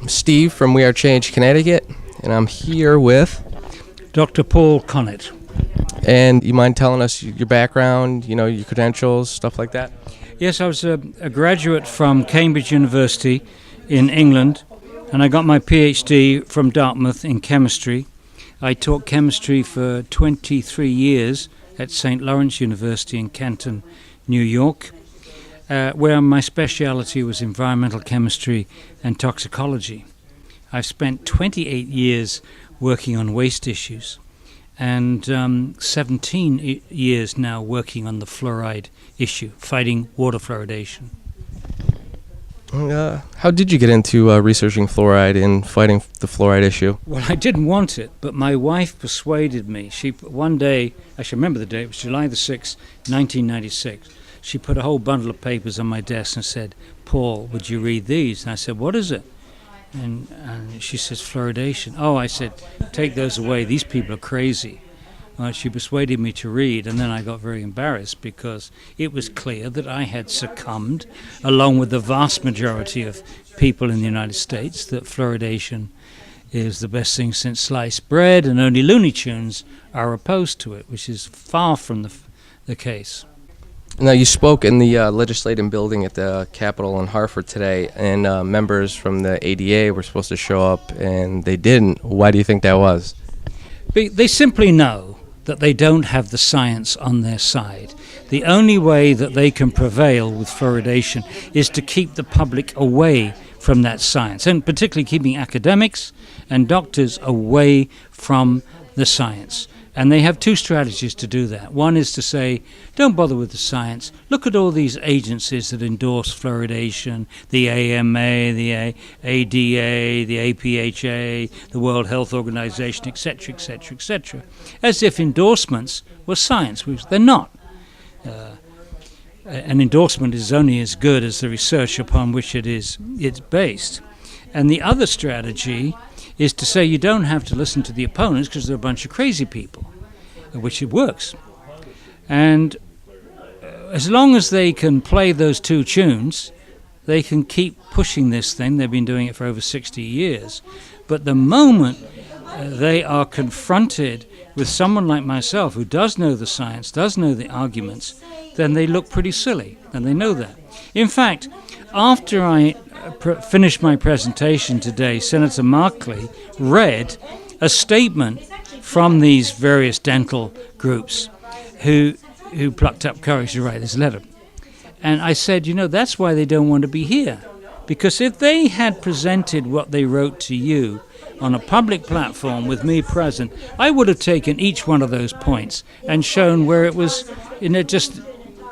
Steve from We Are Change Connecticut, and I'm here with... Dr. Paul Connett. And you mind telling us your background, your credentials, stuff like that? Yes, I was a graduate from Cambridge University in England, and I got my PhD from Dartmouth in chemistry. I taught chemistry for 23 years at St. Lawrence University in Canton, New York, where my speciality was environmental chemistry and toxicology. I've spent 28 years working on waste issues and 17 years now working on the fluoride issue, fighting water fluoridation. How did you get into researching fluoride and fighting the fluoride issue? Well, I didn't want it, but my wife persuaded me. One day, I should remember the day, it was July the 6th, 1996. She put a whole bundle of papers on my desk and said, "Paul, would you read these?" And I said, "What is it?" And she says, "Fluoridation." Oh, I said, "Take those away. These people are crazy." She persuaded me to read, and then I got very embarrassed because it was clear that I had succumbed, along with the vast majority of people in the United States, that fluoridation is the best thing since sliced bread, and only Looney Tunes are opposed to it, which is far from the case. Now, you spoke in the legislative building at the Capitol in Hartford today, and members from the ADA were supposed to show up, and they didn't. Why do you think that was? They simply know that they don't have the science on their side. The only way that they can prevail with fluoridation is to keep the public away from that science, and particularly keeping academics and doctors away from the science. And they have two strategies to do that. One is to say, don't bother with the science. Look at all these agencies that endorse fluoridation, the AMA, the ADA, the APHA, the World Health Organization, etc., etc., etc., as if endorsements were science, which they're not. An endorsement is only as good as the research upon which it's based. And the other strategy is to say you don't have to listen to the opponents because they're a bunch of crazy people, which it works. And as long as they can play those two tunes, they can keep pushing this thing. They've been doing it for over 60 years. But the moment they are confronted with someone like myself who does know the science, does know the arguments, then they look pretty silly, and they know that. In fact, after I finished my presentation today, Senator Markley read a statement from these various dental groups who plucked up courage to write this letter. And I said, that's why they don't want to be here. Because if they had presented what they wrote to you on a public platform with me present, I would have taken each one of those points and shown where it was just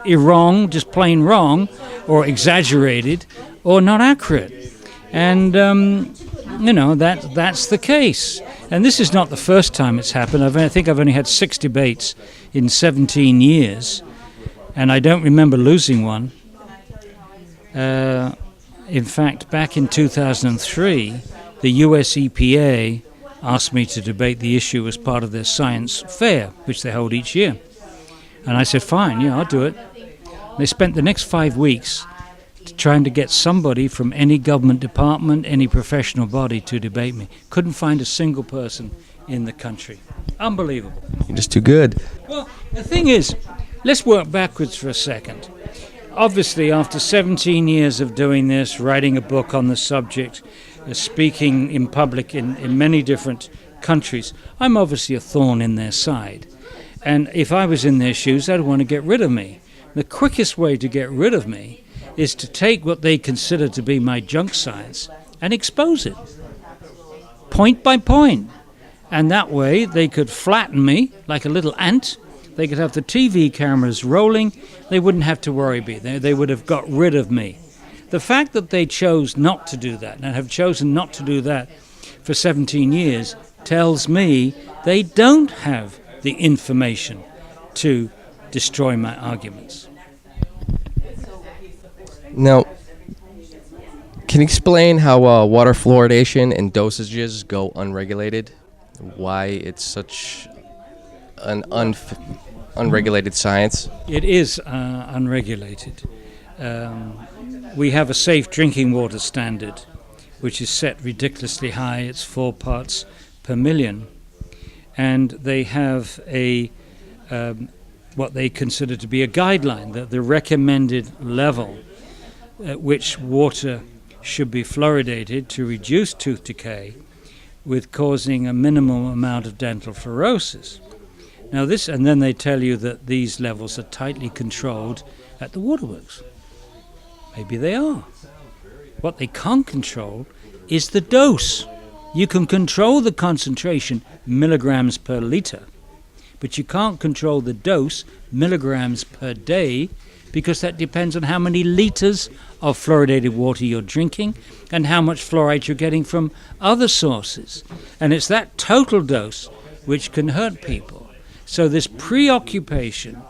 wrong, just plain wrong, or exaggerated, or not accurate. And, that's the case. And this is not the first time it's happened. I think I've only had 6 debates in 17 years, and I don't remember losing one. In fact, back in 2003, the US EPA asked me to debate the issue as part of their science fair, which they hold each year. And I said, fine, I'll do it. They spent the next 5 weeks trying to get somebody from any government department, any professional body to debate me. Couldn't find a single person in the country. Unbelievable. You're just too good. Well, the thing is, let's work backwards for a second. Obviously, after 17 years of doing this, writing a book on the subject, speaking in public in many different countries, I'm obviously a thorn in their side. And if I was in their shoes, they'd want to get rid of me. The quickest way to get rid of me is to take what they consider to be my junk science and expose it, point by point. And that way they could flatten me like a little ant. They could have the TV cameras rolling. They wouldn't have to worry me. They would have got rid of me. The fact that they chose not to do that and have chosen not to do that for 17 years tells me they don't have the information to destroy my arguments. Now, can you explain how water fluoridation and dosages go unregulated? Why it's such an unregulated science? It is unregulated. We have a safe drinking water standard, which is set ridiculously high. It's 4 parts per million. And they have a what they consider to be a guideline, the recommended level at which water should be fluoridated to reduce tooth decay with causing a minimum amount of dental fluorosis. Now this, and then they tell you that these levels are tightly controlled at the waterworks. Maybe they are. What they can't control is the dose. You can control the concentration, milligrams per liter, but you can't control the dose, milligrams per day, because that depends on how many liters of fluoridated water you're drinking and how much fluoride you're getting from other sources. And it's that total dose which can hurt people. So this preoccupation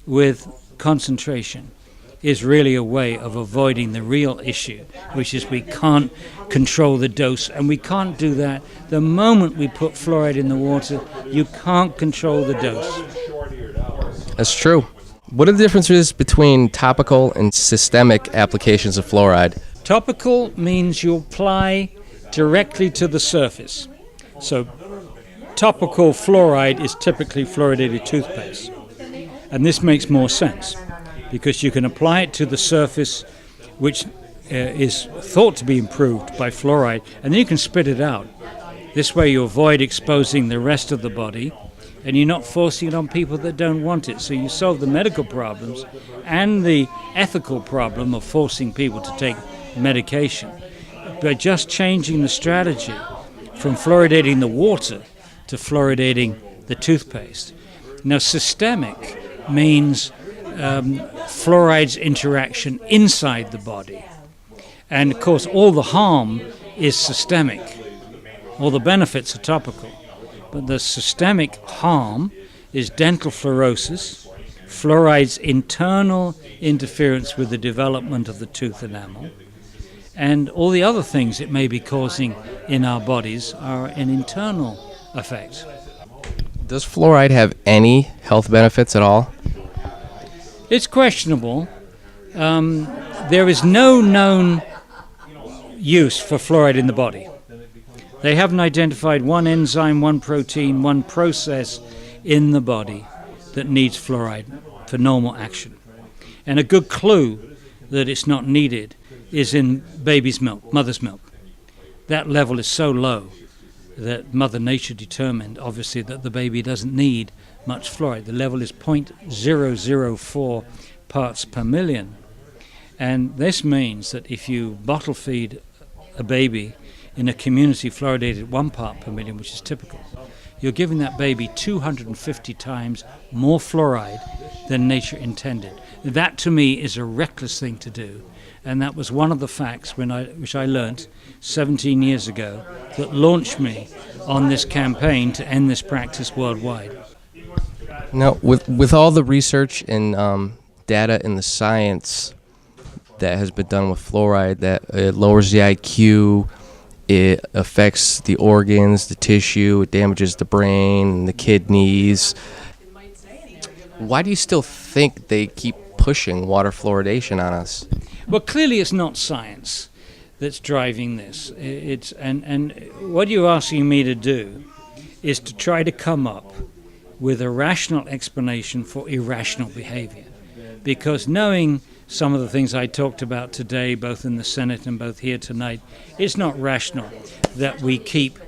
with concentration is really a way of avoiding the real issue, which is we can't control the dose, and we can't do that. The moment we put fluoride in the water, you can't control the dose. That's true. What are the differences between topical and systemic applications of fluoride? Topical means you apply directly to the surface. So topical fluoride is typically fluoridated toothpaste. And this makes more sense because you can apply it to the surface, which is thought to be improved by fluoride, and then you can spit it out. This way you avoid exposing the rest of the body, and you're not forcing it on people that don't want it. So you solve the medical problems and the ethical problem of forcing people to take medication by just changing the strategy from fluoridating the water to fluoridating the toothpaste. Now, systemic means fluoride's interaction inside the body. And of course, all the harm is systemic. All the benefits are topical. But the systemic harm is dental fluorosis, fluoride's internal interference with the development of the tooth enamel, and all the other things it may be causing in our bodies are an internal effect. Does fluoride have any health benefits at all? It's questionable. There is no known use for fluoride in the body. They haven't identified one enzyme, one protein, one process in the body that needs fluoride for normal action. And a good clue that it's not needed is in baby's milk, mother's milk. That level is so low that Mother Nature determined, obviously, that the baby doesn't need much fluoride. The level is 0.004 parts per million. And this means that if you bottle feed a baby in a community fluoridated 1 part per million, which is typical, you're giving that baby 250 times more fluoride than nature intended. That, to me, is a reckless thing to do. And that was one of the facts which I learnt 17 years ago that launched me on this campaign to end this practice worldwide. Now, with all the research and data in the science that has been done with fluoride, that it lowers the IQ, it affects the organs, the tissue, it damages the brain, the kidneys. Why do you still think they keep pushing water fluoridation on us? Well, clearly it's not science that's driving this. And what you're asking me to do is to try to come up with a rational explanation for irrational behavior. Because knowing some of the things I talked about today, both in the Senate and both here tonight, it's not rational that we keep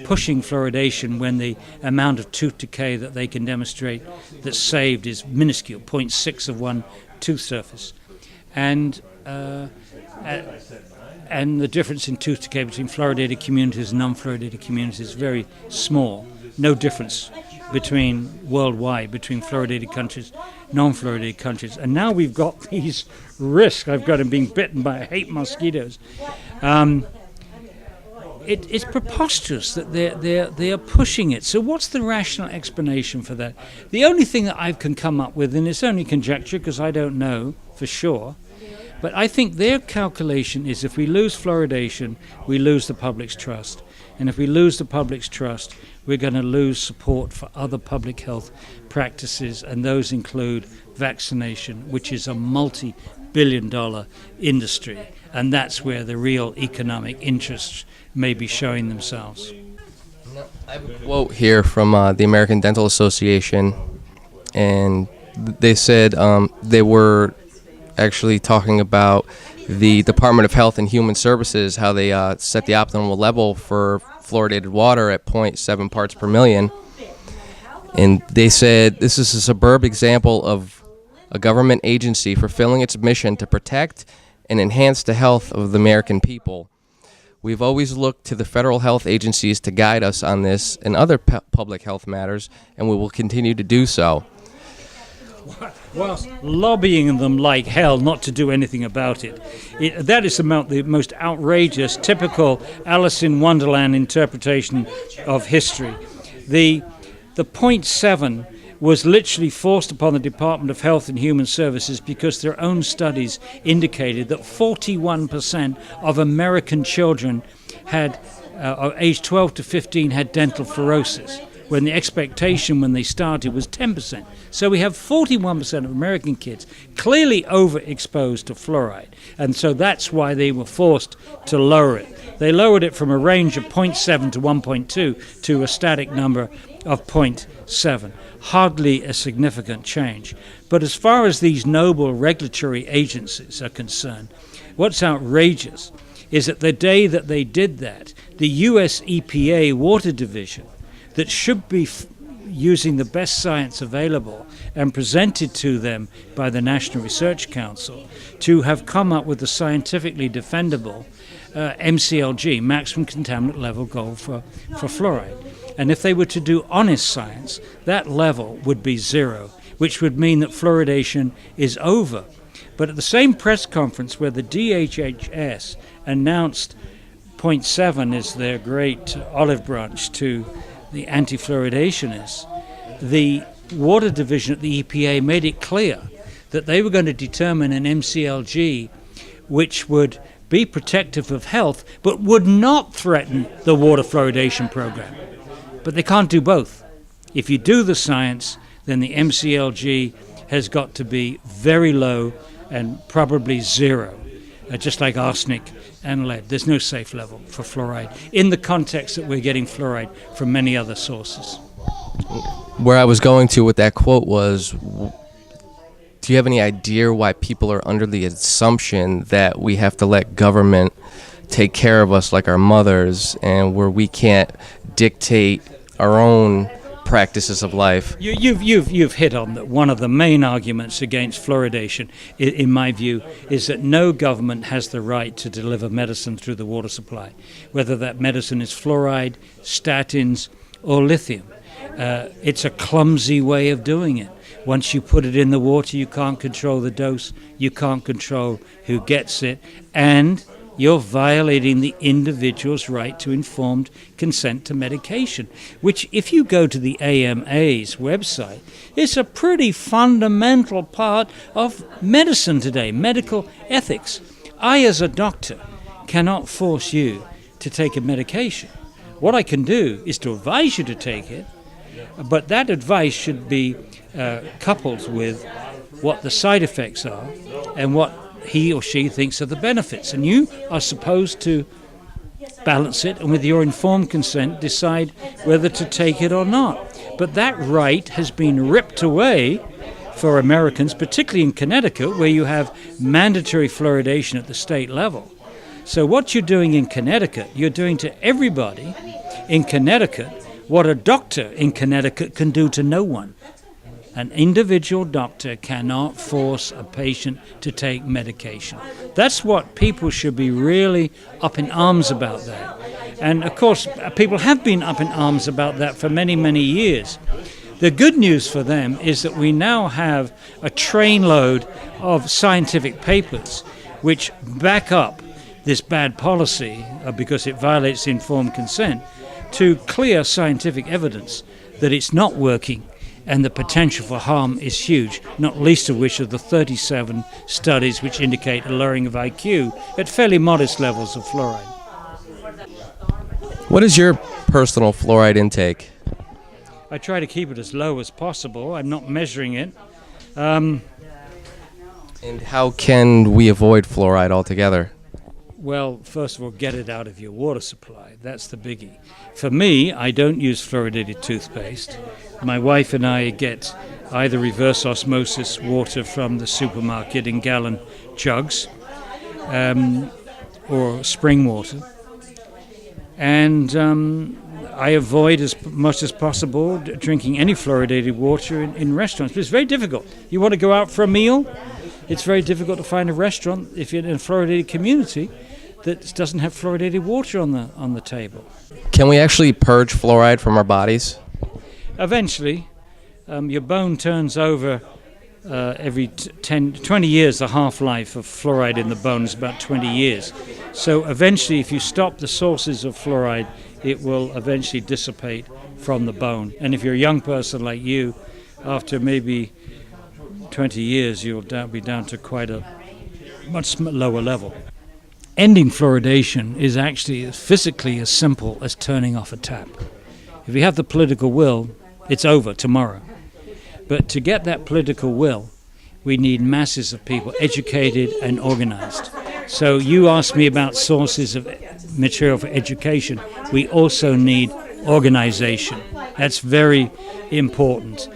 pushing fluoridation when the amount of tooth decay that they can demonstrate that's saved is minuscule, 0.6 of one tooth surface. And the difference in tooth decay between fluoridated communities and non-fluoridated communities is very small. No difference worldwide between fluoridated countries, non-fluoridated countries. And now we've got these risks. I've got him being bitten by, I hate mosquitoes. It's preposterous that they are pushing it. So what's the rational explanation for that? The only thing that I can come up with, and it's only conjecture because I don't know for sure, but I think their calculation is if we lose fluoridation, we lose the public's trust. And if we lose the public's trust, we're going to lose support for other public health practices, and those include vaccination, which is a billion industry, and that's where the real economic interests may be showing themselves. I have a quote here from the American Dental Association, and they said they were actually talking about the Department of Health and Human Services, how they set the optimal level for fluoridated water at 0.7 parts per million. And they said this is a superb example of a government agency fulfilling its mission to protect and enhance the health of the American people. We've always looked to the federal health agencies to guide us on this and other public health matters, and we will continue to do so. Whilst lobbying them like hell not to do anything about it. That is the most outrageous, typical Alice in Wonderland interpretation of history. The 0.7 was literally forced upon the Department of Health and Human Services because their own studies indicated that 41% of American children had, aged 12 to 15, had dental fluorosis, when the expectation when they started was 10%. So we have 41% of American kids clearly overexposed to fluoride, and so that's why they were forced to lower it. They lowered it from a range of 0.7 to 1.2 to a static number of 0.7. Hardly a significant change. But as far as these noble regulatory agencies are concerned, what's outrageous is that the day that they did that, the US EPA Water Division, that should be using the best science available and presented to them by the National Research Council, to have come up with a scientifically defendable MCLG, maximum contaminant level goal for fluoride. And if they were to do honest science, that level would be 0, which would mean that fluoridation is over. But at the same press conference where the DHHS announced 0.7 is their great olive branch to the anti-fluoridationists, the Water Division at the EPA made it clear that they were going to determine an MCLG which would be protective of health but would not threaten the water fluoridation program. But they can't do both. If you do the science, then the MCLG has got to be very low and probably 0, just like arsenic and lead. There's no safe level for fluoride in the context that we're getting fluoride from many other sources. Where I was going to with that quote was, do you have any idea why people are under the assumption that we have to let government take care of us like our mothers, and where we can't dictate our own practices of life? You've hit on that. One of the main arguments against fluoridation, in my view, is that no government has the right to deliver medicine through the water supply, whether that medicine is fluoride, statins, or lithium. It's a clumsy way of doing it. Once you put it in the water, you can't control the dose, you can't control who gets it, and you're violating the individual's right to informed consent to medication, which, if you go to the AMA's website, is a pretty fundamental part of medicine today, medical ethics. I, as a doctor, cannot force you to take a medication. What I can do is to advise you to take it, but that advice should be coupled with what the side effects are and what he or she thinks are the benefits, and you are supposed to balance it and with your informed consent decide whether to take it or not. But that right has been ripped away for Americans, particularly in Connecticut, where you have mandatory fluoridation at the state level. So what you're doing in Connecticut, you're doing to everybody in Connecticut what a doctor in Connecticut can do to no one. An individual doctor cannot force a patient to take medication. That's what people should be really up in arms about that. And of course, people have been up in arms about that for many, many years. The good news for them is that we now have a trainload of scientific papers which back up this bad policy, because it violates informed consent, to clear scientific evidence that it's not working. And the potential for harm is huge, not least of which are the 37 studies which indicate a lowering of IQ at fairly modest levels of fluoride. What is your personal fluoride intake? I try to keep it as low as possible. I'm not measuring it. And how can we avoid fluoride altogether? Well, first of all, get it out of your water supply. That's the biggie. For me, I don't use fluoridated toothpaste. My wife and I get either reverse osmosis water from the supermarket in gallon jugs, or spring water. And I avoid as much as possible drinking any fluoridated water in restaurants. But it's very difficult. You want to go out for a meal, it's very difficult to find a restaurant if you're in a fluoridated community that doesn't have fluoridated water on the table. Can we actually purge fluoride from our bodies? Eventually, your bone turns over every 20 years. The half-life of fluoride in the bone is about 20 years. So eventually, if you stop the sources of fluoride, it will eventually dissipate from the bone. And if you're a young person like you, after maybe 20 years, you'll be down to quite a much lower level. Ending fluoridation is actually physically as simple as turning off a tap. If you have the political will, it's over tomorrow. But to get that political will, we need masses of people educated and organized. So you asked me about sources of material for education. We also need organization. That's very important.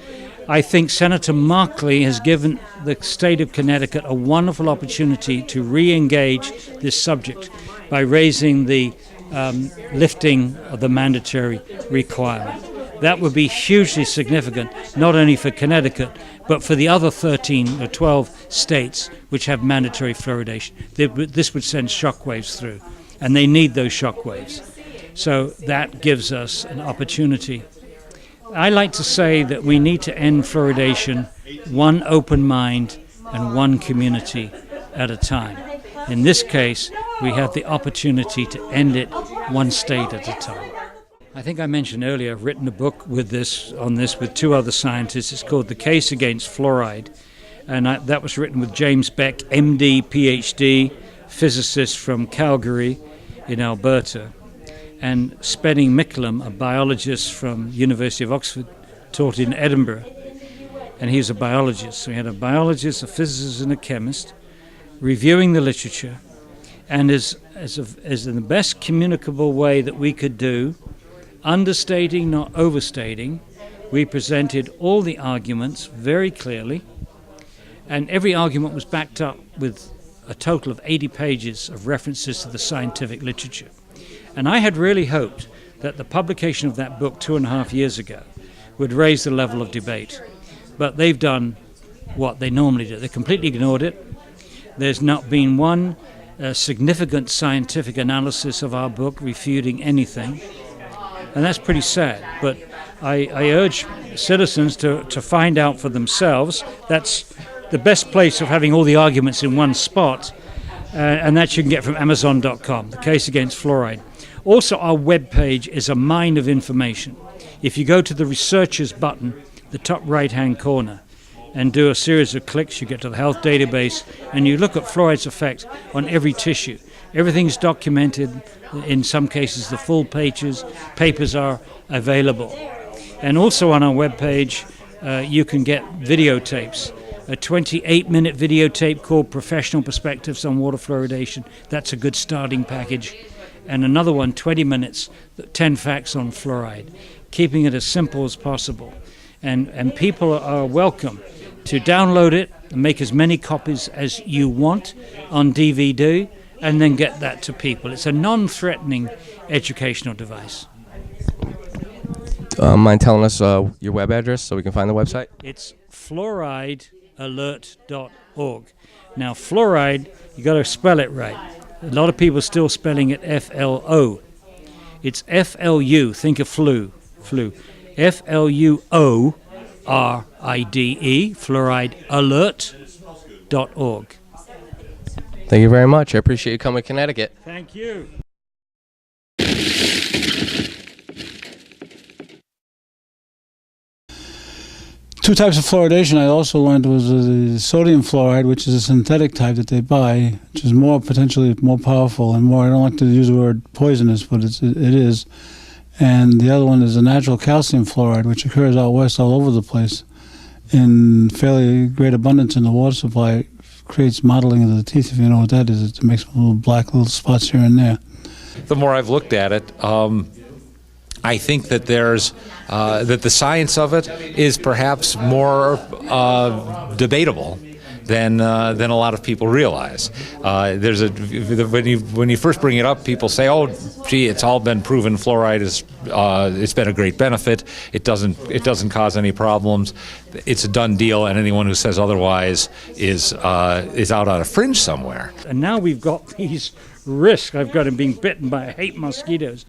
I think Senator Markley has given the state of Connecticut a wonderful opportunity to re-engage this subject by raising the lifting of the mandatory requirement. That would be hugely significant, not only for Connecticut, but for the other 13 or 12 states which have mandatory fluoridation. This would send shockwaves through, and they need those shockwaves. So that gives us an opportunity. I like to say that we need to end fluoridation one open mind and one community at a time. In this case, we have the opportunity to end it one state at a time. I think I mentioned earlier, I've written a book on this with two other scientists. It's called The Case Against Fluoride, and that was written with James Beck, MD, PhD, physicist from Calgary in Alberta, and Spenning Micklem, a biologist from University of Oxford, taught in Edinburgh, and he's a biologist. So we had a biologist, a physicist, and a chemist reviewing the literature, and as in the best communicable way that we could do, understating, not overstating, we presented all the arguments very clearly, and every argument was backed up with a total of 80 pages of references to the scientific literature. And I had really hoped that the publication of that book 2.5 years ago would raise the level of debate. But they've done what they normally do. They completely ignored it. There's not been one significant scientific analysis of our book refuting anything. And that's pretty sad. But I urge citizens to find out for themselves. That's the best place of having all the arguments in one spot. And that you can get from Amazon.com, The Case Against Fluoride. Also, our webpage is a mine of information. If you go to the researchers button, the top right-hand corner, and do a series of clicks, you get to the health database, and you look at fluoride's effect on every tissue. Everything's documented. In some cases, the full papers are available. And also on our webpage, you can get videotapes. A 28-minute videotape called Professional Perspectives on Water Fluoridation. That's a good starting package. And another one, 20 minutes, 10 facts on fluoride, keeping it as simple as possible. And people are welcome to download it and make as many copies as you want on DVD and then get that to people. It's a non-threatening educational device. Mind telling us your web address so we can find the website? It's fluoridealert.org. Now, fluoride, you got to spell it right. A lot of people are still spelling it F-L-O. It's F-L-U, think of flu. F-L-U-O-R-I-D-E, fluoridealert.org. Thank you very much. I appreciate you coming to Connecticut. Thank you. Two types of fluoridation I also learned was the sodium fluoride, which is a synthetic type that they buy, which is potentially more powerful and more, I don't like to use the word poisonous, but it is. And the other one is the natural calcium fluoride, which occurs out west all over the place in fairly great abundance in the water supply creates modeling of the teeth. If you know what that is, it makes little black little spots here and there. The more I've looked at it, I think that that the science of it is perhaps more debatable than a lot of people realize. When you first bring it up, people say, "Oh, gee, it's all been proven. Fluoride is it's been a great benefit. It doesn't cause any problems. It's a done deal." And anyone who says otherwise is out on a fringe somewhere. And now we've got these risks. I've got him being bitten by, I hate mosquitoes.